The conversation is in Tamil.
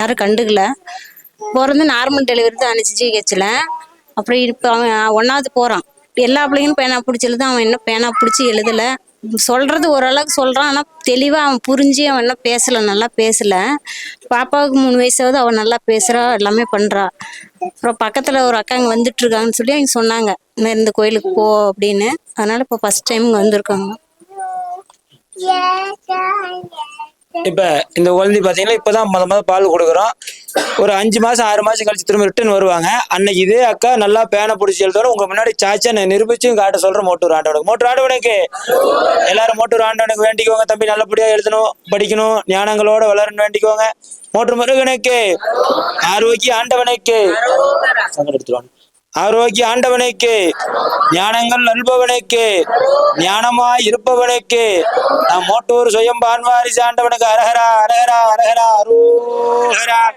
யாரும் கண்டுக்கல. பிறந்து நார்மல் டெலிவரி தான் அனுப்பிச்சு ஜிஹெச்சில். அப்புறம் இப்போ அவன் 1வது போகிறான். எல்லா பிள்ளைங்களும் பேனா பிடிச்சி எழுத, அவன் இன்னும் பேனா பிடிச்சி எழுதலை. சொல்கிறது ஓரளவுக்கு சொல்கிறான். ஆனால் தெளிவாக அவன் புரிஞ்சு அவன் இன்னும் பேசலை, நல்லா பேசலை. பாப்பாவுக்கு 3 வயசாவது, அவள் நல்லா பேசுகிறா, எல்லாமே பண்ணுறா. அப்புறம் பக்கத்தில் ஒரு அக்கா இங்கே வந்துட்டுருக்காங்கன்னு சொல்லி அவங்க சொன்னாங்க, இந்த கோயிலுக்கு போ அப்படின்னு. அதனால் இப்போ ஃபஸ்ட் டைம் இங்கே வந்திருக்காங்க. இப்ப இந்த குழந்தை பாத்தீங்கன்னா இப்பதான் முத பால் கொடுக்குறோம். ஒரு 5 மாசம் 6 மாசம் கழிச்சு திரும்ப ரிட்டர்ன் வருவாங்க. அன்னைக்கு இதே அக்கா நல்லா பேனை பிடிச்சி எழுதணும். உங்க முன்னாடி சாச்சா நிரூபிச்சும் காட்ட சொல்றேன். மோட்டூர் ஆண்டவனுக்கு, மோட்டூர் ஆண்டவனுக்கு எல்லாரும் மோட்டூர் ஆண்டவனுக்கு வேண்டிக்குவாங்க. தம்பி நல்லபடியா எழுதணும், படிக்கணும், ஞானங்களோட வளரணும் வேண்டிக்குவாங்க. மோட்டூர் முருகனுக்கு ஆரோக்கிய ஆண்டவனுக்கு எடுத்துருவாங்க. ஆரோக்கிய ஆண்டவனுக்கு, ஞானங்கள் நல்பவனுக்கு, ஞானமாய் இருப்பவனுக்கு, நாம் மோட்டூர் சுயம் பான்வாரிசு ஆண்டவனுக்கு அரஹரா அரஹரா அரஹரா அரோஹரா.